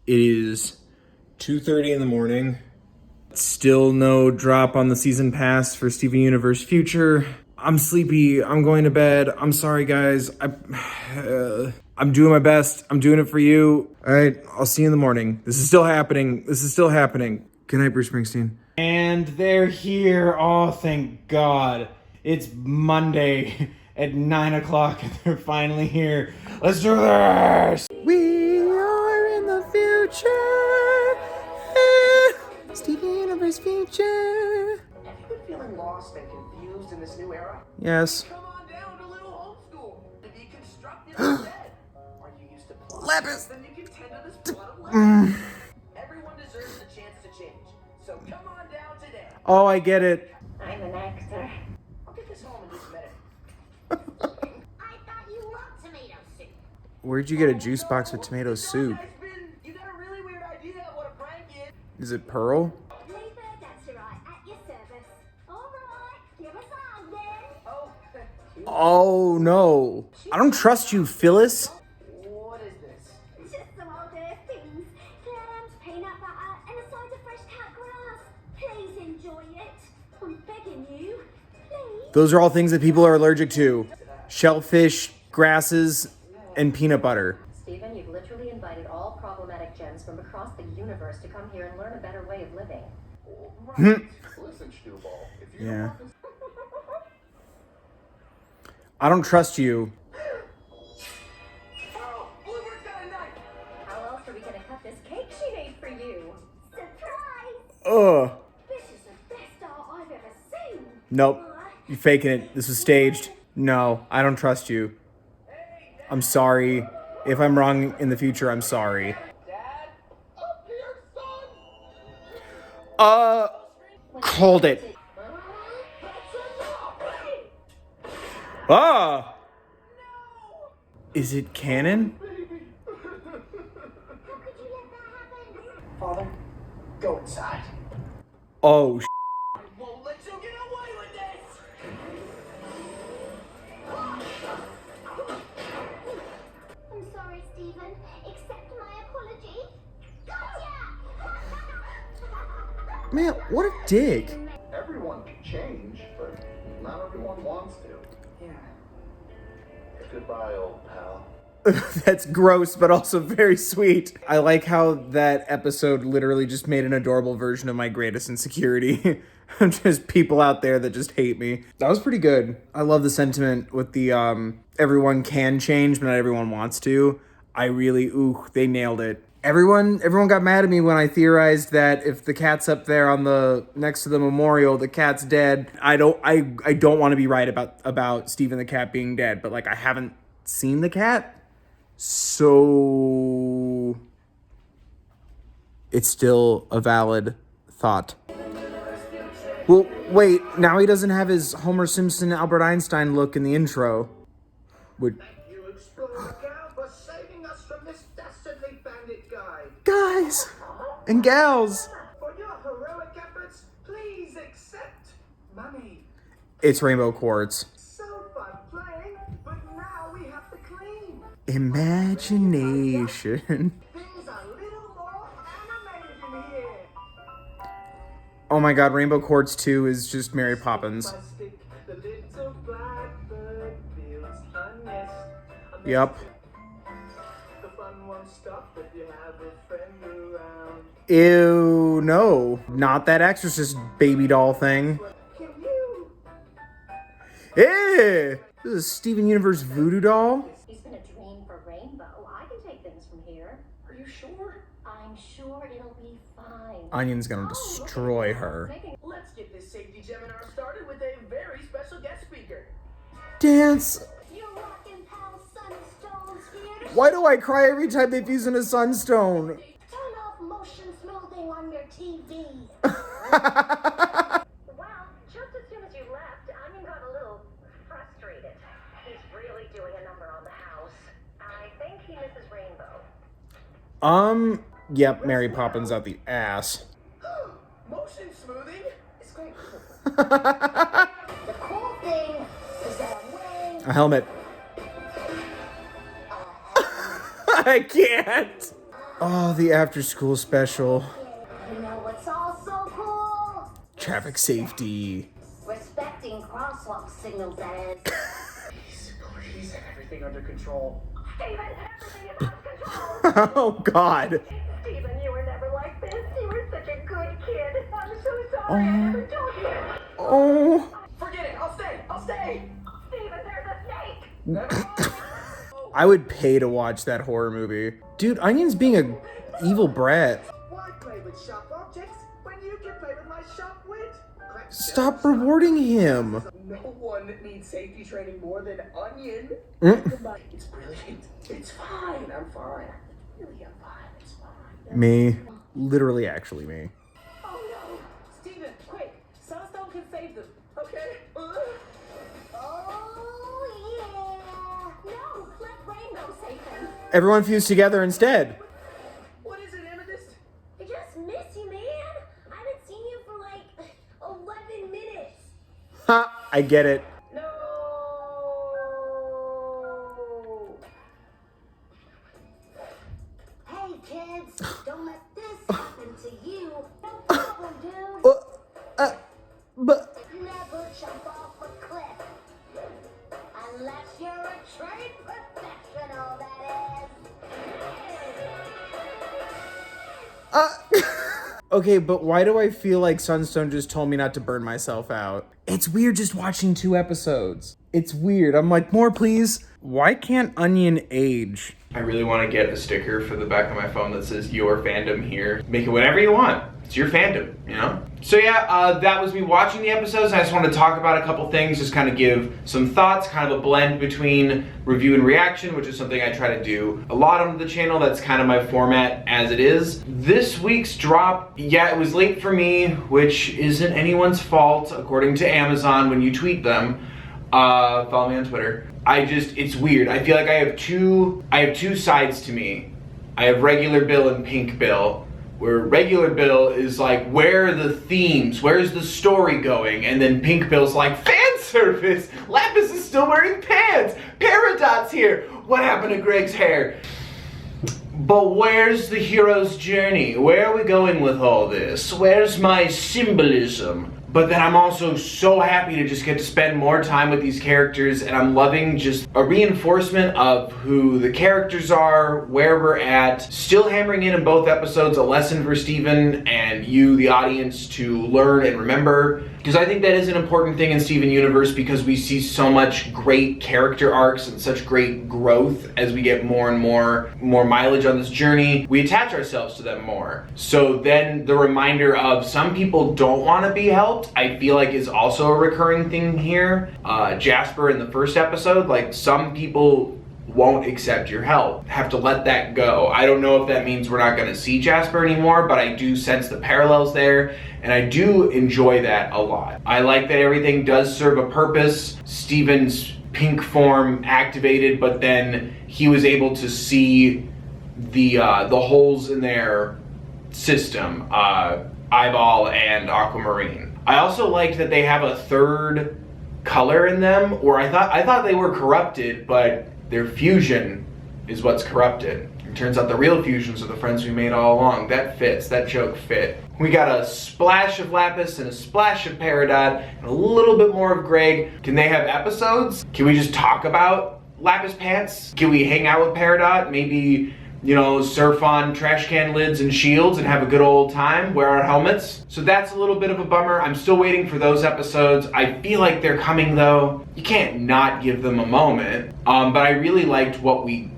It is 2:30 in the morning. Still no drop on the season pass for Steven Universe Future. I'm sleepy. I'm going to bed. I'm sorry, guys. I'm doing my best. I'm doing it for you. All right, I'll see you in the morning. This is still happening. Good night, Bruce Springsteen. And they're here. Oh, thank God. It's Monday at 9 o'clock and they're finally here. Let's do this. We are in the future. Steven Universe Future. Have you been feeling lost and confused in this new era? Yes. Come on down to Little Homeschool to be constructive instead. Are you used to plot? Lapis. Then you can tend to this plot of life. Everyone deserves a chance to change. So come on down today. Oh, I get it. I'm an actor. I'll get this home in just a minute. I thought you loved tomato soup. Where'd you get a juice box with tomato soup? You got a really weird idea of what a prank is. Is it Pearl? Bluebird, that's right, at your service. All right, give us a hug then. Oh, Oh, no. I don't trust you, Phyllis. what is this? Just some old earth things. Clams, peanut butter, and a side of fresh cut grass. Please enjoy it. I'm begging you. Please. Those are all things that people are allergic to. Shellfish, grasses, and peanut butter. Steven, you've literally invited all problematic gems from across the universe to come here and learn a better way of living. Right. Listen, Stewball, if you Yeah. don't want this I don't trust you. Oh, Bluebird's got a knife. How else are we going to cut this cake she made for you? Surprise! Ugh. This is the best art I've ever seen. Nope. You're faking it. This was staged. No, I don't trust you. I'm sorry. If I'm wrong in the future, I'm sorry. Dad, up here, son. Called it. Ah! Is it canon? How could you let that happen? Father, go inside. Oh, I won't let you get away with this. I'm sorry, Steven. Accept my apology. Gotcha! man, what a dick. everyone can change, but not everyone wants to. Yeah. Goodbye, old pal. That's gross, but also very sweet. I like how that episode literally just made an adorable version of my greatest insecurity. Just people out there that just hate me. That was pretty good. I love the sentiment with the everyone can change, but not everyone wants to. They nailed it. Everyone got mad at me when I theorized that if the cat's up there on the next to the memorial, the cat's dead. I don't want to be right about Stephen the cat being dead, but like I haven't seen the cat. So it's still a valid thought. Well, wait, now he doesn't have his Homer Simpson, Albert Einstein look in the intro. Would You Explorer Gal for saving us from this dastardly bandit guy. guys and gals. For your heroic efforts, please accept money. It's Rainbow Quartz. So fun playing, but now we have to clean. Imagination. Things a little more animated in here. Oh my god, Rainbow Quartz 2 is just Mary Poppins. My stick, the little blackbird builds a nest. Yep. The fun won't stop if you have a friend around. Ew, no. Not that Exorcist baby doll thing. Can you? Eh! This is a Steven Universe voodoo doll? It's been a dream for Rainbow. I can take things from here. Are you sure? I'm sure it'll be fine. Onion's gonna destroy her. Let's get this safety seminar started with a very special guest speaker. Dance! Your rockin' pal Sunstone's here to Why do I cry every time they fuse in a sunstone? turn off motion smoothing on your TV. Well, just as soon as you left, Onion got a little frustrated. He's really doing a number on the house. I think he misses Rainbow. Yep, Mary Poppins out the ass. Motion smoothing is great. The cool thing is that I'm wearing A helmet. I can't. Oh, the after school special. You know what's also cool? Traffic safety. Respecting crosswalk signals, that is. Please, everything under control. Steven, everything is out of control. Oh, God. Steven, you were never like this. You were such a good kid. I'm so sorry I never told you. Oh. Forget it. I'll stay. Steven, there's a snake. Never mind. I would pay to watch that horror movie. Dude, Onion's being a evil brat. Why play with sharp objects when you can play with my sharp wit? Stop rewarding him. No one needs safety training more than Onion. Mm. It's brilliant. It's fine. I'm fine. Really, I'm fine. It's fine. Me. Literally, actually me. Oh no! Steven, quick! Sunstone can save them. Okay? Oh, yeah. No, let Rainbow save them. Everyone fused together instead. What is it, Amethyst? I just miss you, man. I haven't seen you for like 11 minutes. Ha! I get it. No! Hey, kids, don't let this happen to you. No problem, dude. But Never jump off a cliff. Unless you're a trained professional, that is. okay, but why do I feel like Sunstone just told me not to burn myself out? It's weird just watching 2 episodes. It's weird. I'm like, more please. Why can't Onion age? I really want to get a sticker for the back of my phone that says your fandom here. Make it whatever you want. It's your fandom, you know? So yeah, that was me watching the episodes. I just want to talk about a couple things, just kind of give some thoughts, kind of a blend between review and reaction, which is something I try to do a lot on the channel. That's kind of my format as it is. This week's drop, yeah, it was late for me, which isn't anyone's fault, according to Amazon when you tweet them. Follow me on Twitter. It's weird. I feel like I have two sides to me. I have regular Bill and pink Bill. Where regular Bill is like, where are the themes? Where's the story going? And then pink Bill's like, fan service! Lapis is still wearing pants! Peridot's here! What happened to Greg's hair? But where's the hero's journey? Where are we going with all this? Where's my symbolism? But then I'm also so happy to just get to spend more time with these characters, and I'm loving just a reinforcement of who the characters are, where we're at, still hammering in both episodes a lesson for Steven and you, the audience, to learn and remember. Because I think that is an important thing in Steven Universe, because we see so much great character arcs and such great growth as we get more and more mileage on this journey. We attach ourselves to them more. So then the reminder of some people don't want to be helped, I feel like is also a recurring thing here. Jasper in the first episode, like some people won't accept your help. Have to let that go. I don't know if that means we're not going to see Jasper anymore, but I do sense the parallels there, and I do enjoy that a lot. I like that everything does serve a purpose. Steven's pink form activated, but then he was able to see the holes in their system, Eyeball and Aquamarine. I also liked that they have a third color in them, or I thought they were corrupted, but their fusion is what's corrupted. It turns out the real fusions are the friends we made all along. That fits, that joke fit. We got a splash of Lapis and a splash of Peridot and a little bit more of Greg. Can they have episodes? Can we just talk about Lapis Pants? Can we hang out with Peridot? Maybe, you know, surf on trash can lids and shields and have a good old time, wear our helmets. So that's a little bit of a bummer. I'm still waiting for those episodes. I feel like they're coming though. You can't not give them a moment. But I really liked what we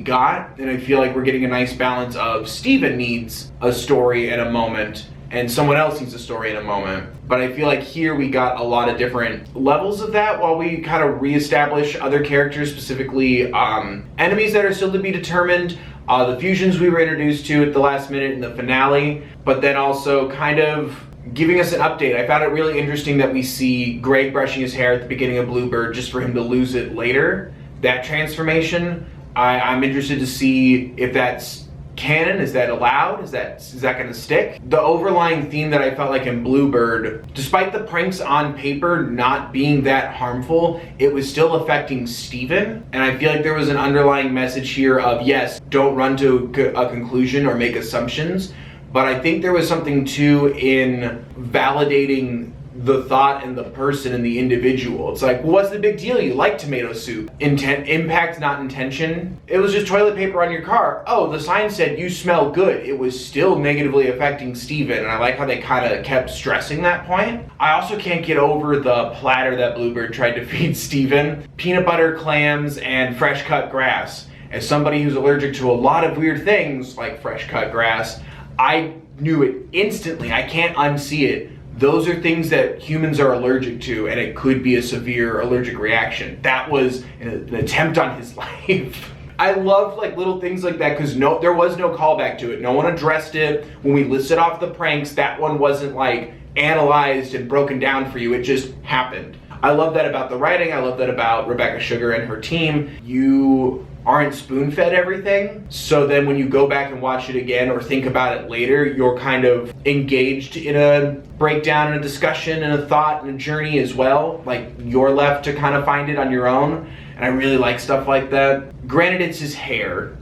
got, and I feel like we're getting a nice balance of Steven needs a story and a moment, and someone else needs a story in a moment. But I feel like here we got a lot of different levels of that while we kind of reestablish other characters, specifically enemies that are still to be determined, the fusions we were introduced to at the last minute in the finale, but then also kind of giving us an update. I found it really interesting that we see Greg brushing his hair at the beginning of Bluebird just for him to lose it later. That transformation, I'm interested to see if that's canon? Is that allowed? Is that gonna stick? The overlying theme that I felt like in Bluebird, despite the pranks on paper not being that harmful, it was still affecting Steven. And I feel like there was an underlying message here of, yes, don't run to a conclusion or make assumptions. But I think there was something too in validating the thought and the person and the individual. It's like, well, what's the big deal? You like tomato soup. Impact, not intention. It was just toilet paper on your car. Oh, the sign said you smell good. It was still negatively affecting Steven, and I like how they kind of kept stressing that point. I also can't get over the platter that Bluebird tried to feed Steven. Peanut butter, clams, and fresh cut grass. As somebody who's allergic to a lot of weird things, like fresh cut grass, I knew it instantly. I can't unsee it. Those are things that humans are allergic to, and it could be a severe allergic reaction. That was an attempt on his life. I love like little things like that because there was no callback to it. No one addressed it. When we listed off the pranks, that one wasn't like analyzed and broken down for you. It just happened. I love that about the writing. I love that about Rebecca Sugar and her team. You aren't spoon-fed everything, so then when you go back and watch it again or think about it later, you're kind of engaged in a breakdown and a discussion and a thought and a journey as well. Like, you're left to kind of find it on your own, and I really like stuff like that. Granted, it's his hair,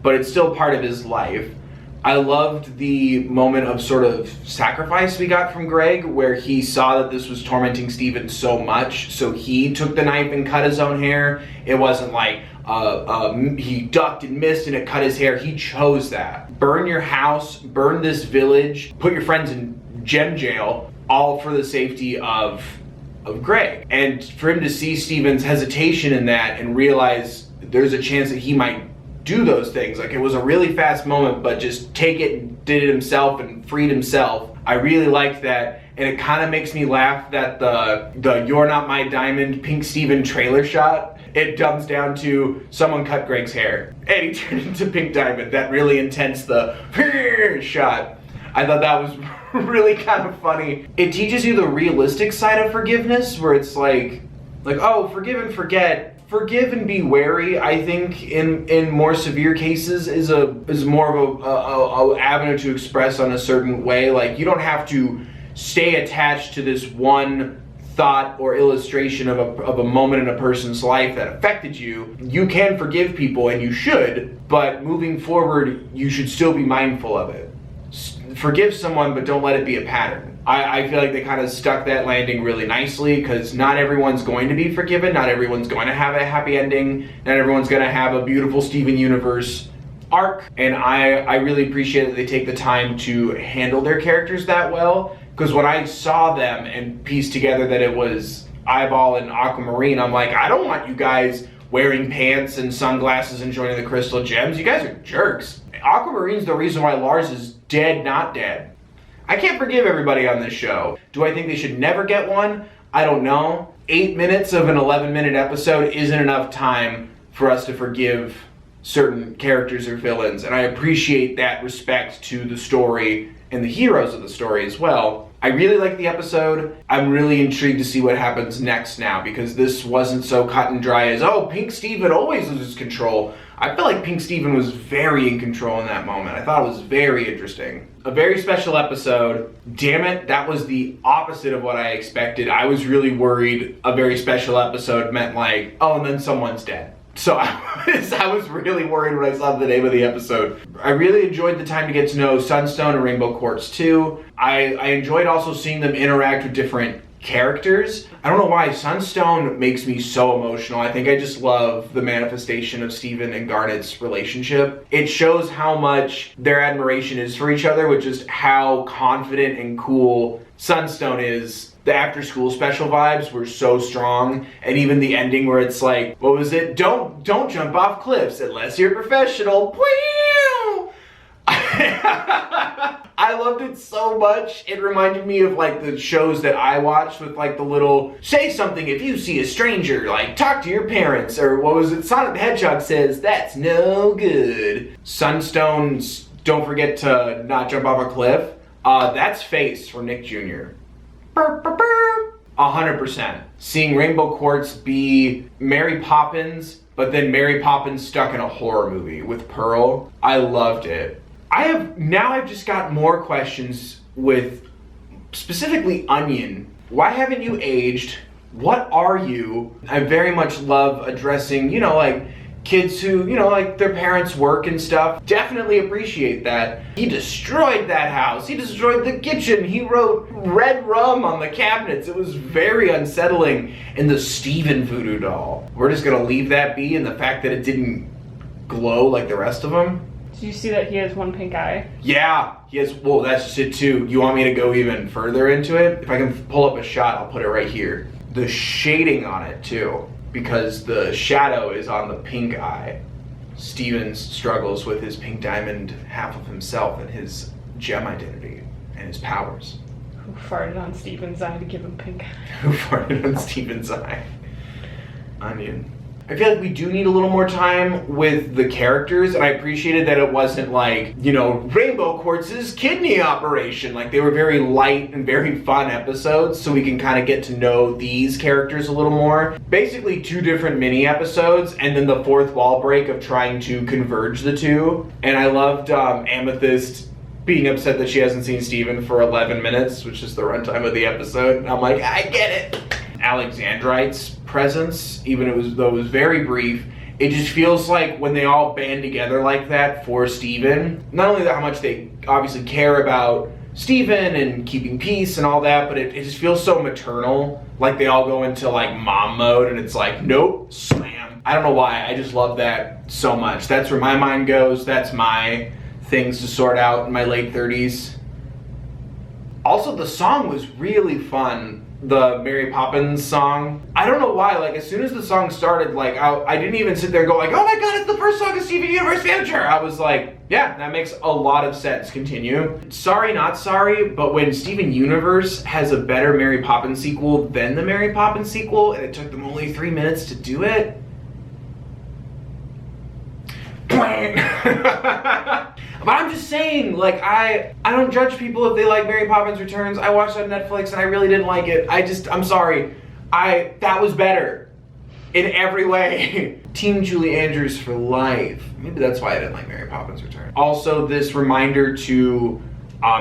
but it's still part of his life. I loved the moment of sort of sacrifice we got from Greg, where he saw that this was tormenting Steven so much, so he took the knife and cut his own hair. It wasn't like he ducked and missed and it cut his hair. He chose that. Burn your house, burn this village, put your friends in gem jail, all for the safety of Greg. And for him to see Steven's hesitation in that and realize there's a chance that he might do those things. Like, it was a really fast moment, but just take it and did it himself and freed himself. I really liked that. And it kind of makes me laugh that the You're Not My Diamond Pink Steven trailer shot, it dumbs down to someone cut Greg's hair and he turned into Pink Diamond. That really intense, the shot. I thought that was really kind of funny. It teaches you the realistic side of forgiveness, where it's like, oh, forgive and forget. Forgive and be wary, I think, in more severe cases is more of a avenue to express on a certain way. Like, you don't have to stay attached to this one thought or illustration of a moment in a person's life that affected you. You can forgive people, and you should, but moving forward, you should still be mindful of it. Forgive someone, but don't let it be a pattern. I feel like they kind of stuck that landing really nicely, because not everyone's going to be forgiven, not everyone's going to have a happy ending, not everyone's going to have a beautiful Steven Universe arc, and I really appreciate that they take the time to handle their characters that well, because when I saw them and pieced together that it was Eyeball and Aquamarine, I'm like, I don't want you guys wearing pants and sunglasses and joining the Crystal Gems. You guys are jerks. Aquamarine's the reason why Lars is dead, not dead. I can't forgive everybody on this show. Do I think they should never get one? I don't know. 8 minutes of an 11-minute episode isn't enough time for us to forgive certain characters or villains, and I appreciate that respect to the story and the heroes of the story as well. I really like the episode. I'm really intrigued to see what happens next now, because this wasn't so cut and dry as, oh, Pink Steven always loses control. I feel like Pink Steven was very in control in that moment. I thought it was very interesting. A very special episode. Damn it, that was the opposite of what I expected. I was really worried a very special episode meant like, oh, and then someone's dead. So I was really worried when I saw the name of the episode. I really enjoyed the time to get to know Sunstone and Rainbow Quartz too. I enjoyed also seeing them interact with different characters. I don't know why, Sunstone makes me so emotional. I think I just love the manifestation of Steven and Garnet's relationship. It shows how much their admiration is for each other, with just how confident and cool Sunstone is. The after school special vibes were so strong, and even the ending where it's like, what was it? Don't jump off cliffs unless you're professional. I loved it so much. It reminded me of like the shows that I watched with like the little, say something if you see a stranger, like talk to your parents, or what was it? Sonic the Hedgehog says, that's no good. Sunstone's don't forget to not jump off a cliff. That's Face from Nick Jr. 100%. Seeing Rainbow Quartz be Mary Poppins but then Mary Poppins stuck in a horror movie with Pearl. I loved it. I've just got more questions with specifically Onion. Why haven't you aged? What are you? I very much love addressing, you know, like kids who, you know, like their parents work and stuff. Definitely appreciate that. He destroyed that house. He destroyed the kitchen. He wrote red rum on the cabinets. It was very unsettling. And the Steven voodoo doll. We're just gonna leave that be, and the fact that it didn't glow like the rest of them. Did you see that he has one pink eye? Yeah, he has, well, that's just it too. You want me to go even further into it? If I can pull up a shot, I'll put it right here. The shading on it too, because the shadow is on the pink eye. Steven struggles with his pink diamond half of himself and his gem identity and his powers. Who farted on Steven's eye to give him pink eye? Who farted on Steven's eye? Onion. I feel like we do need a little more time with the characters, and I appreciated that it wasn't like, you know, Rainbow Quartz's kidney operation. Like, they were very light and very fun episodes, so we can kind of get to know these characters a little more. Basically 2 different mini episodes, and then the fourth wall break of trying to converge the two. And I loved Amethyst being upset that she hasn't seen Steven for 11 minutes, which is the runtime of the episode. And I'm like, I get it. Alexandrite's presence, even though it was very brief, it just feels like when they all band together like that for Steven, not only that how much they obviously care about Steven and keeping peace and all that, but it just feels so maternal. Like they all go into like mom mode and it's like, nope, slam. I don't know why, I just love that so much. That's where my mind goes. That's my things to sort out in my late 30s. Also, the song was really fun. The Mary Poppins song. I don't know why, like as soon as the song started, like I didn't even sit there and go like, oh my god, it's the first song of Steven Universe Future. I was like, yeah, that makes a lot of sense. Continue. Sorry, not sorry, but when Steven Universe has a better Mary Poppins sequel than the Mary Poppins sequel, and it took them only 3 minutes to do it. But I'm just saying, like, I don't judge people if they like Mary Poppins Returns. I watched it on Netflix and I really didn't like it. I'm sorry. That was better in every way. Team Julie Andrews for life. Maybe that's why I didn't like Mary Poppins Returns. Also, this reminder to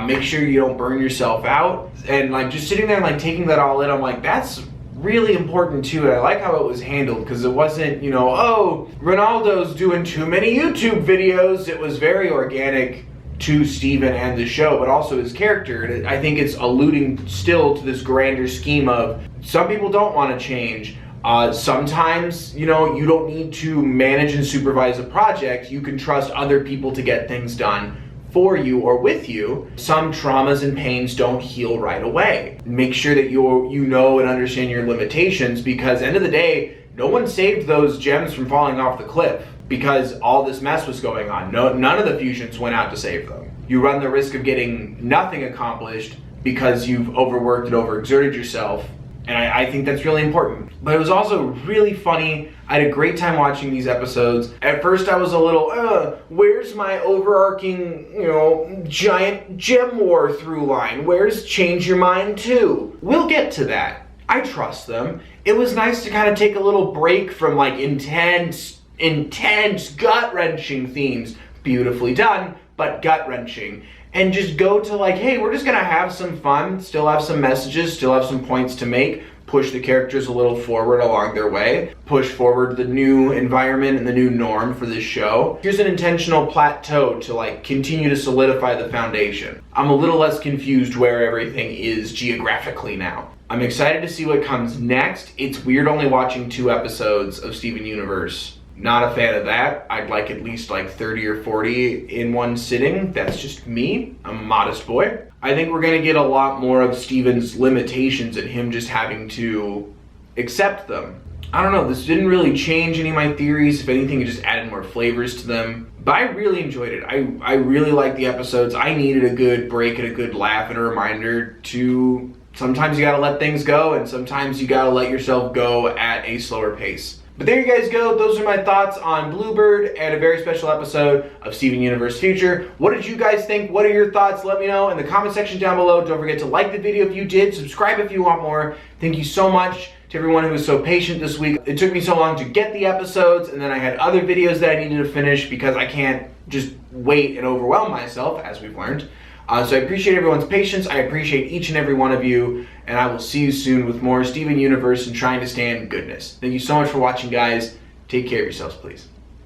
make sure you don't burn yourself out. And like just sitting there and like taking that all in, I'm like, that's really important too. And I like how it was handled because it wasn't, you know, oh, Ronaldo's doing too many YouTube videos. It was very organic to Steven and the show, but also his character. And I think it's alluding still to this grander scheme of some people don't want to change. Sometimes, you know, you don't need to manage and supervise a project. You can trust other people to get things done for you or with you. Some traumas and pains don't heal right away. Make sure that you know and understand your limitations, because end of the day, no one saved those gems from falling off the cliff because all this mess was going on. None of the fusions went out to save them. You run the risk of getting nothing accomplished because you've overworked and overexerted yourself. And I think that's really important. But it was also really funny. I had a great time watching these episodes. At first I was a little, where's my overarching, you know, giant gem war through line? Where's Change Your Mind 2? We'll get to that. I trust them. It was nice to kind of take a little break from like intense, gut-wrenching themes. Beautifully done, but gut-wrenching. And just go to like, hey, we're just gonna have some fun, still have some messages, still have some points to make, push the characters a little forward along their way, push forward the new environment and the new norm for this show. Here's an intentional plateau to like continue to solidify the foundation. I'm a little less confused where everything is geographically now. I'm excited to see what comes next. It's weird only watching 2 episodes of Steven Universe. Not a fan of that. I'd like at least like 30 or 40 in one sitting. That's just me. I'm a modest boy. I think we're gonna get a lot more of Steven's limitations and him just having to accept them. I don't know, this didn't really change any of my theories. If anything, it just added more flavors to them. But I really enjoyed it. I really liked the episodes. I needed a good break and a good laugh and a reminder to sometimes you gotta let things go and sometimes you gotta let yourself go at a slower pace. But there you guys go. Those are my thoughts on Bluebird and a very special episode of Steven Universe Future. What did you guys think? What are your thoughts? Let me know in the comment section down below. Don't forget to like the video if you did. Subscribe if you want more. Thank you so much. to everyone who was so patient this week. It took me so long to get the episodes, and then I had other videos that I needed to finish because I can't just wait and overwhelm myself, as we've learned. So I appreciate everyone's patience. I appreciate each and every one of you, and I will see you soon with more Steven Universe and trying to stand goodness. Thank you so much for watching, guys. Take care of yourselves, please.